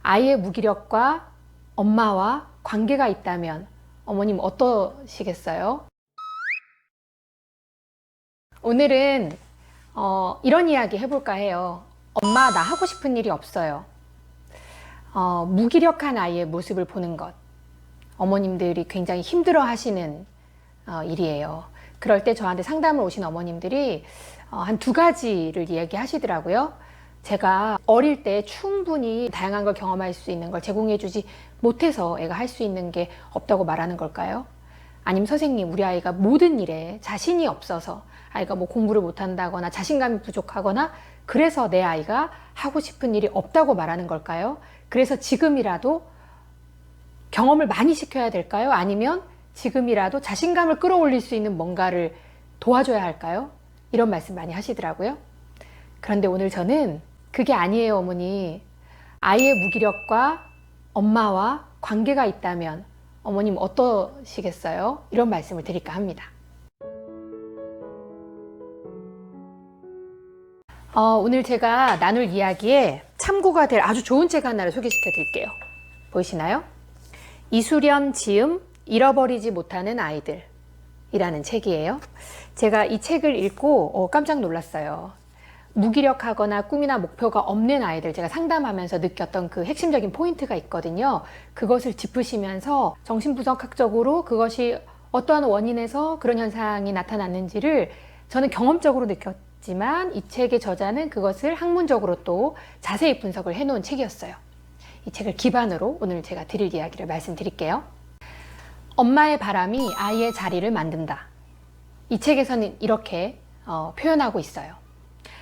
아이의 무기력과 엄마와 관계가 있다면 어머님 어떠시겠어요? 오늘은 이런 이야기 해볼까 해요. 엄마, 나 하고 싶은 일이 없어요. 무기력한 아이의 모습을 보는 것. 어머님들이 굉장히 힘들어 하시는 일이에요. 그럴 때 저한테 상담을 오신 어머님들이 한 두 가지를 이야기하시더라고요. 제가 어릴 때 충분히 다양한 걸 경험할 수 있는 걸 제공해주지 못해서 애가 할 수 있는 게 없다고 말하는 걸까요? 아니면 선생님, 우리 아이가 모든 일에 자신이 없어서 아이가 뭐 공부를 못한다거나 자신감이 부족하거나 그래서 내 아이가 하고 싶은 일이 없다고 말하는 걸까요? 그래서 지금이라도 경험을 많이 시켜야 될까요? 아니면 지금이라도 자신감을 끌어올릴 수 있는 뭔가를 도와줘야 할까요? 이런 말씀 많이 하시더라고요. 그런데 오늘 저는 그게 아니에요, 어머니. 아이의 무기력과 엄마와 관계가 있다면 어머님 어떠시겠어요? 이런 말씀을 드릴까 합니다. 오늘 제가 나눌 이야기에 참고가 될 아주 좋은 책 하나를 소개시켜 드릴게요. 보이시나요? 이수련 지음 잃어버리지 못하는 아이들 이라는 책이에요. 제가 이 책을 읽고 깜짝 놀랐어요. 무기력하거나 꿈이나 목표가 없는 아이들, 제가 상담하면서 느꼈던 그 핵심적인 포인트가 있거든요. 그것을 짚으시면서 정신분석학적으로 그것이 어떠한 원인에서 그런 현상이 나타났는지를 저는 경험적으로 느꼈지만 이 책의 저자는 그것을 학문적으로 또 자세히 분석을 해놓은 책이었어요. 이 책을 기반으로 오늘 제가 드릴 이야기를 말씀드릴게요. 엄마의 바람이 아이의 자리를 만든다. 이 책에서는 이렇게 표현하고 있어요.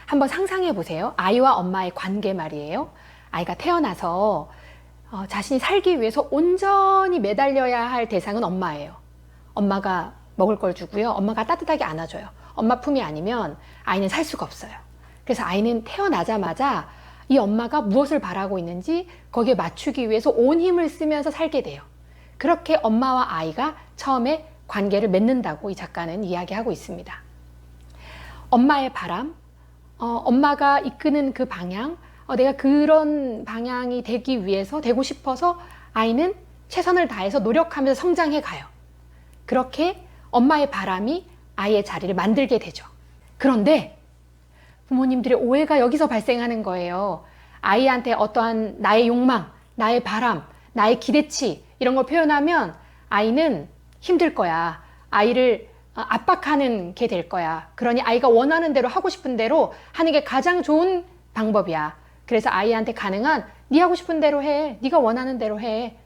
한번 상상해 보세요. 아이와 엄마의 관계 말이에요. 아이가 태어나서 자신이 살기 위해서 온전히 매달려야 할 대상은 엄마예요. 엄마가 먹을 걸 주고요. 엄마가 따뜻하게 안아줘요. 엄마 품이 아니면 아이는 살 수가 없어요. 그래서 아이는 태어나자마자 이 엄마가 무엇을 바라고 있는지 거기에 맞추기 위해서 온 힘을 쓰면서 살게 돼요. 그렇게 엄마와 아이가 처음에 관계를 맺는다고 이 작가는 이야기하고 있습니다. 엄마의 바람, 엄마가 이끄는 그 방향, 내가 그런 방향이 되기 위해서, 되고 싶어서 아이는 최선을 다해서 노력하면서 성장해 가요. 그렇게 엄마의 바람이 아이의 자리를 만들게 되죠. 그런데 부모님들의 오해가 여기서 발생하는 거예요. 아이한테 어떠한 나의 욕망, 나의 바람, 나의 기대치 이런 걸 표현하면 아이는 힘들 거야. 아이를 압박하는 게 될 거야. 그러니 아이가 원하는 대로 하고 싶은 대로 하는 게 가장 좋은 방법이야. 그래서 아이한테 가능한 네 하고 싶은 대로 해. 네가 원하는 대로 해.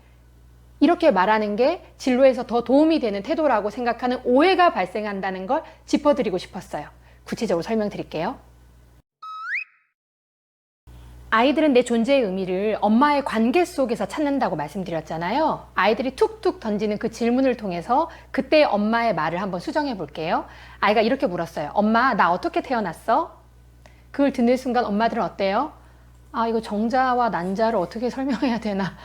이렇게 말하는 게 진로에서 더 도움이 되는 태도라고 생각하는 오해가 발생한다는 걸 짚어드리고 싶었어요. 구체적으로 설명드릴게요. 아이들은 내 존재의 의미를 엄마의 관계 속에서 찾는다고 말씀드렸잖아요. 아이들이 툭툭 던지는 그 질문을 통해서 그때의 엄마의 말을 한번 수정해 볼게요. 아이가 이렇게 물었어요. 엄마, 나 어떻게 태어났어? 그걸 듣는 순간 엄마들은 어때요? 이거 정자와 난자를 어떻게 설명해야 되나?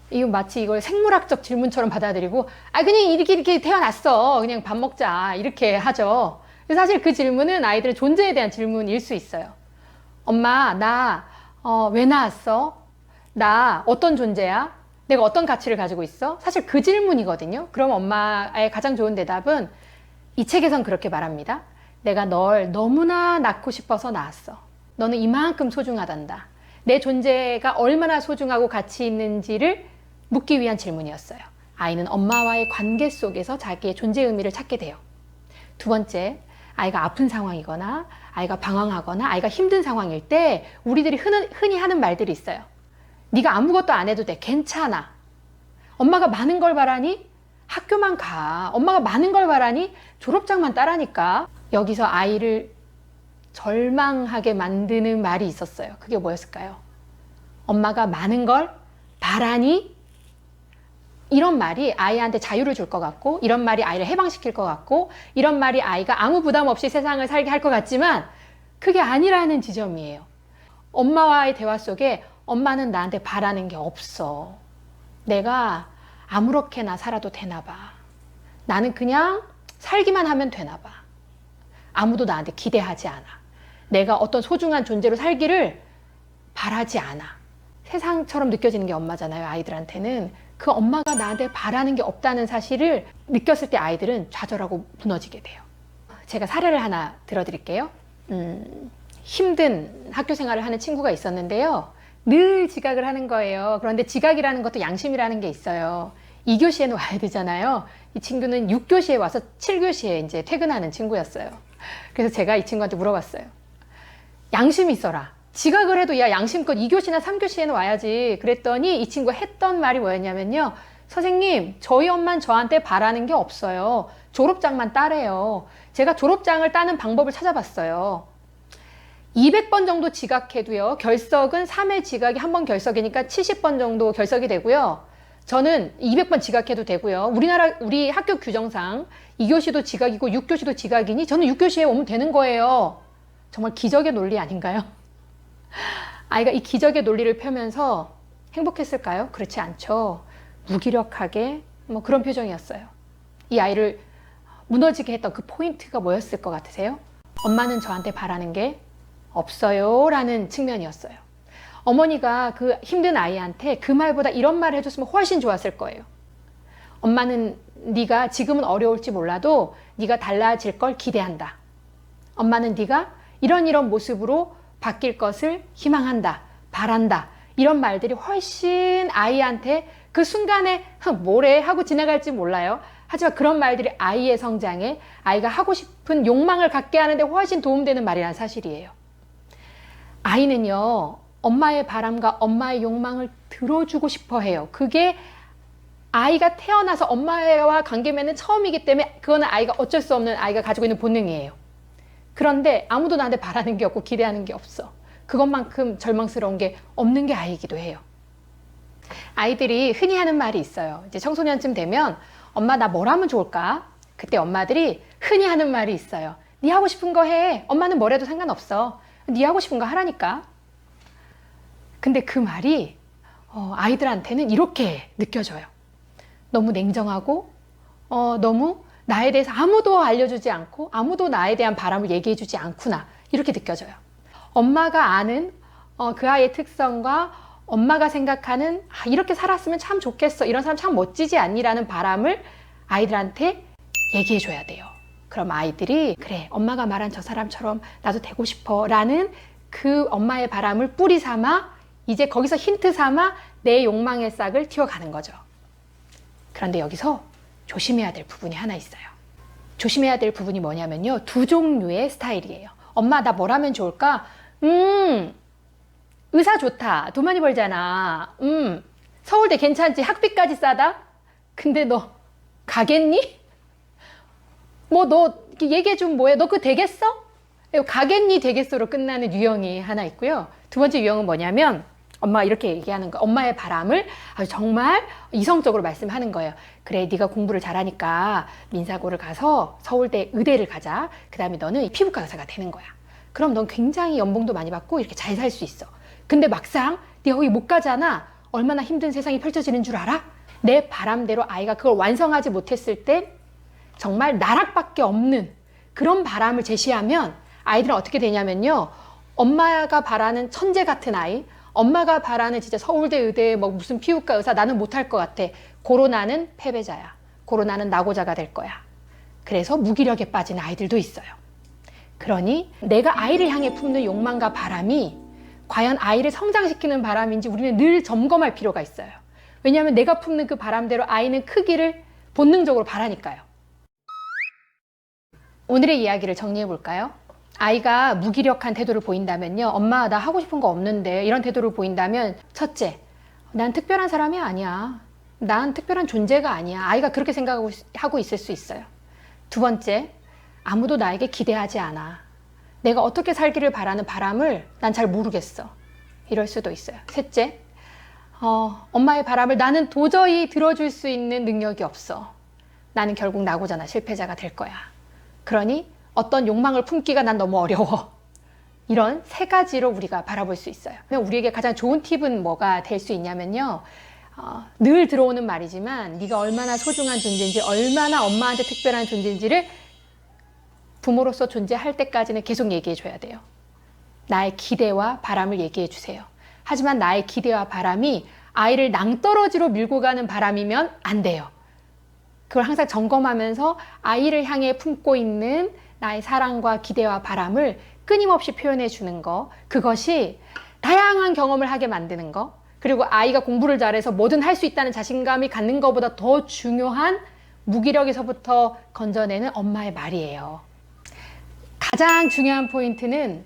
이거 마치 이걸 생물학적 질문처럼 받아들이고 그냥 이렇게 태어났어. 그냥 밥 먹자. 이렇게 하죠. 사실 그 질문은 아이들의 존재에 대한 질문일 수 있어요. 엄마, 나 왜 나왔어? 나 어떤 존재야? 내가 어떤 가치를 가지고 있어? 사실 그 질문이거든요. 그럼 엄마의 가장 좋은 대답은 이 책에선 그렇게 말합니다. 내가 널 너무나 낳고 싶어서 낳았어. 너는 이만큼 소중하단다. 내 존재가 얼마나 소중하고 가치 있는지를 묻기 위한 질문이었어요. 아이는 엄마와의 관계 속에서 자기의 존재의 의미를 찾게 돼요. 두 번째, 아이가 아픈 상황이거나 아이가 방황하거나 아이가 힘든 상황일 때 우리들이 흔히 하는 말들이 있어요. 네가 아무것도 안 해도 돼. 괜찮아. 엄마가 많은 걸 바라니 학교만 가. 엄마가 많은 걸 바라니 졸업장만 따라니까. 여기서 아이를 절망하게 만드는 말이 있었어요. 그게 뭐였을까요? 엄마가 많은 걸 바라니? 이런 말이 아이한테 자유를 줄 것 같고, 이런 말이 아이를 해방시킬 것 같고, 이런 말이 아이가 아무 부담 없이 세상을 살게 할 것 같지만 그게 아니라는 지점이에요. 엄마와의 대화 속에 엄마는 나한테 바라는 게 없어. 내가 아무렇게나 살아도 되나 봐. 나는 그냥 살기만 하면 되나 봐. 아무도 나한테 기대하지 않아. 내가 어떤 소중한 존재로 살기를 바라지 않아. 세상처럼 느껴지는 게 엄마잖아요. 아이들한테는 그 엄마가 나한테 바라는 게 없다는 사실을 느꼈을 때 아이들은 좌절하고 무너지게 돼요. 제가 사례를 하나 들어드릴게요. 힘든 학교 생활을 하는 친구가 있었는데요. 늘 지각을 하는 거예요. 그런데 지각이라는 것도 양심이라는 게 있어요. 2교시에는 와야 되잖아요. 이 친구는 6교시에 와서 7교시에 이제 퇴근하는 친구였어요. 그래서 제가 이 친구한테 물어봤어요. 양심이 있어라. 지각을 해도 야 양심껏 2교시나 3교시에는 와야지. 그랬더니 이 친구가 했던 말이 뭐였냐면요. 선생님, 저희 엄마는 저한테 바라는 게 없어요. 졸업장만 따래요. 제가 졸업장을 따는 방법을 찾아봤어요. 200번 정도 지각해도요. 결석은 3회 지각이 1번 결석이니까 70번 정도 결석이 되고요. 저는 200번 지각해도 되고요. 우리 학교 규정상 2교시도 지각이고 6교시도 지각이니 저는 6교시에 오면 되는 거예요. 정말 기적의 논리 아닌가요? 아이가 이 기적의 논리를 펴면서 행복했을까요? 그렇지 않죠. 무기력하게 뭐 그런 표정이었어요. 이 아이를 무너지게 했던 그 포인트가 뭐였을 것 같으세요? 엄마는 저한테 바라는 게 없어요 라는 측면이었어요. 어머니가 그 힘든 아이한테 그 말보다 이런 말을 해줬으면 훨씬 좋았을 거예요. 엄마는 네가 지금은 어려울지 몰라도 네가 달라질 걸 기대한다. 엄마는 네가 이런 모습으로 바뀔 것을 희망한다, 바란다. 이런 말들이 훨씬 아이한테 그 순간에 뭐래 하고 지나갈지 몰라요. 하지만 그런 말들이 아이의 성장에 아이가 하고 싶은 욕망을 갖게 하는데 훨씬 도움되는 말이라는 사실이에요. 아이는요, 엄마의 바람과 엄마의 욕망을 들어주고 싶어 해요. 그게 아이가 태어나서 엄마와 관계 맺는 처음이기 때문에 그거는 아이가 어쩔 수 없는 아이가 가지고 있는 본능이에요. 그런데 아무도 나한테 바라는 게 없고 기대하는 게 없어. 그것만큼 절망스러운 게 없는 게 아이이기도 해요. 아이들이 흔히 하는 말이 있어요. 이제 청소년쯤 되면 엄마 나 뭘 하면 좋을까? 그때 엄마들이 흔히 하는 말이 있어요. 네 하고 싶은 거 해. 엄마는 뭘 해도 상관없어. 네 하고 싶은 거 하라니까. 근데 그 말이 아이들한테는 이렇게 느껴져요. 너무 냉정하고 너무 나에 대해서 아무도 알려주지 않고 아무도 나에 대한 바람을 얘기해주지 않구나 이렇게 느껴져요. 엄마가 아는 그 아이의 특성과 엄마가 생각하는 이렇게 살았으면 참 좋겠어, 이런 사람 참 멋지지 않니라는 바람을 아이들한테 얘기해줘야 돼요. 그럼 아이들이 그래 엄마가 말한 저 사람처럼 나도 되고 싶어 라는 그 엄마의 바람을 뿌리 삼아 이제 거기서 힌트 삼아 내 욕망의 싹을 틔워가는 거죠. 그런데 여기서 조심해야 될 부분이 하나 있어요. 조심해야 될 부분이 뭐냐면요. 두 종류의 스타일이에요. 엄마 나 뭘 하면 좋을까? 의사 좋다. 돈 많이 벌잖아. 서울대 괜찮지? 학비까지 싸다? 근데 너 가겠니? 뭐 너 얘기해 좀 뭐해? 너 그거 되겠어? 가겠니 되겠어로 끝나는 유형이 하나 있고요. 두 번째 유형은 뭐냐면 엄마가 이렇게 얘기하는 거, 엄마의 바람을 아주 정말 이성적으로 말씀하는 거예요. 그래, 네가 공부를 잘하니까 민사고를 가서 서울대 의대를 가자. 그 다음에 너는 피부과 의사가 되는 거야. 그럼 넌 굉장히 연봉도 많이 받고 이렇게 잘 살 수 있어. 근데 막상 네가 거기 못 가잖아. 얼마나 힘든 세상이 펼쳐지는 줄 알아? 내 바람대로 아이가 그걸 완성하지 못했을 때 정말 나락밖에 없는 그런 바람을 제시하면 아이들은 어떻게 되냐면요. 엄마가 바라는 천재 같은 아이, 엄마가 바라는 진짜 서울대 의대 뭐 무슨 피부과 의사 나는 못할 것 같아. 고로 나는 패배자야. 고로 나는 낙오자가 될 거야. 그래서 무기력에 빠진 아이들도 있어요. 그러니 내가 아이를 향해 품는 욕망과 바람이 과연 아이를 성장시키는 바람인지 우리는 늘 점검할 필요가 있어요. 왜냐하면 내가 품는 그 바람대로 아이는 크기를 본능적으로 바라니까요. 오늘의 이야기를 정리해 볼까요? 아이가 무기력한 태도를 보인다면요. 엄마 나 하고 싶은 거 없는데 이런 태도를 보인다면 첫째, 난 특별한 사람이 아니야. 난 특별한 존재가 아니야. 아이가 그렇게 생각하고 있을 수 있어요. 두 번째, 아무도 나에게 기대하지 않아. 내가 어떻게 살기를 바라는 바람을 난 잘 모르겠어. 이럴 수도 있어요. 셋째, 엄마의 바람을 나는 도저히 들어줄 수 있는 능력이 없어. 나는 결국 낙오자나 실패자가 될 거야. 그러니 어떤 욕망을 품기가 난 너무 어려워. 이런 세 가지로 우리가 바라볼 수 있어요. 우리에게 가장 좋은 팁은 뭐가 될 수 있냐면요. 늘 들어오는 말이지만 네가 얼마나 소중한 존재인지, 얼마나 엄마한테 특별한 존재인지를 부모로서 존재할 때까지는 계속 얘기해 줘야 돼요. 나의 기대와 바람을 얘기해 주세요. 하지만 나의 기대와 바람이 아이를 낭떠러지로 밀고 가는 바람이면 안 돼요. 그걸 항상 점검하면서 아이를 향해 품고 있는 나의 사랑과 기대와 바람을 끊임없이 표현해 주는 거, 그것이 다양한 경험을 하게 만드는 거, 그리고 아이가 공부를 잘해서 뭐든 할 수 있다는 자신감이 갖는 것보다 더 중요한 무기력에서부터 건져내는 엄마의 말이에요. 가장 중요한 포인트는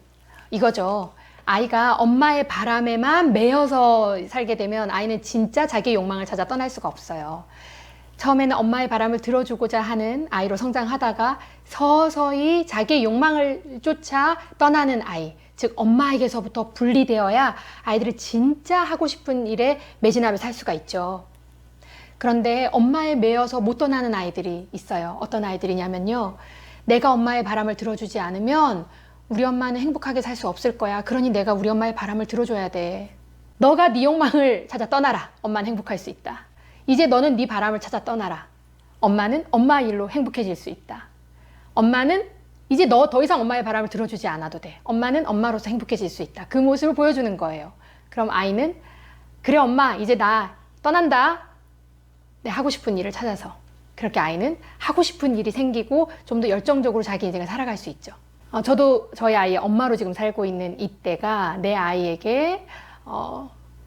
이거죠. 아이가 엄마의 바람에만 매여서 살게 되면 아이는 진짜 자기의 욕망을 찾아 떠날 수가 없어요. 처음에는 엄마의 바람을 들어주고자 하는 아이로 성장하다가 서서히 자기의 욕망을 쫓아 떠나는 아이, 즉 엄마에게서부터 분리되어야 아이들이 진짜 하고 싶은 일에 매진하며 살 수가 있죠. 그런데 엄마에 매여서 못 떠나는 아이들이 있어요. 어떤 아이들이냐면요. 내가 엄마의 바람을 들어주지 않으면 우리 엄마는 행복하게 살 수 없을 거야. 그러니 내가 우리 엄마의 바람을 들어줘야 돼. 너가 네 욕망을 찾아 떠나라. 엄마는 행복할 수 있다. 이제 너는 네 바람을 찾아 떠나라. 엄마는 엄마 일로 행복해질 수 있다. 엄마는 이제 너 더 이상 엄마의 바람을 들어주지 않아도 돼. 엄마는 엄마로서 행복해질 수 있다. 그 모습을 보여주는 거예요. 그럼 아이는 그래 엄마 이제 나 떠난다. 내 하고 싶은 일을 찾아서. 그렇게 아이는 하고 싶은 일이 생기고 좀 더 열정적으로 자기 인생을 살아갈 수 있죠. 저도 저희 아이의 엄마로 지금 살고 있는 이때가 내 아이에게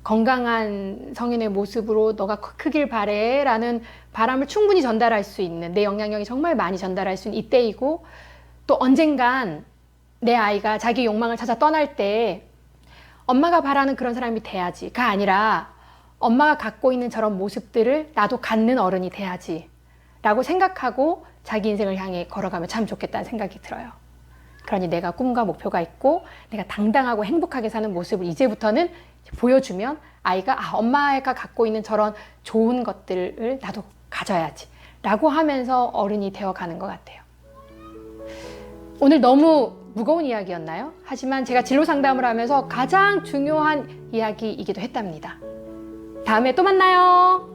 건강한 성인의 모습으로 너가 크길 바래 라는 바람을 충분히 전달할 수 있는, 내 영향력이 정말 많이 전달할 수 있는 이때이고, 또 언젠간 내 아이가 자기 욕망을 찾아 떠날 때 엄마가 바라는 그런 사람이 돼야지가 아니라 엄마가 갖고 있는 저런 모습들을 나도 갖는 어른이 돼야지 라고 생각하고 자기 인생을 향해 걸어가면 참 좋겠다는 생각이 들어요. 그러니 내가 꿈과 목표가 있고 내가 당당하고 행복하게 사는 모습을 이제부터는 보여주면 아이가 엄마가 갖고 있는 저런 좋은 것들을 나도 가져야지 라고 하면서 어른이 되어가는 것 같아요. 오늘 너무 무거운 이야기였나요? 하지만 제가 진로 상담을 하면서 가장 중요한 이야기이기도 했답니다. 다음에 또 만나요.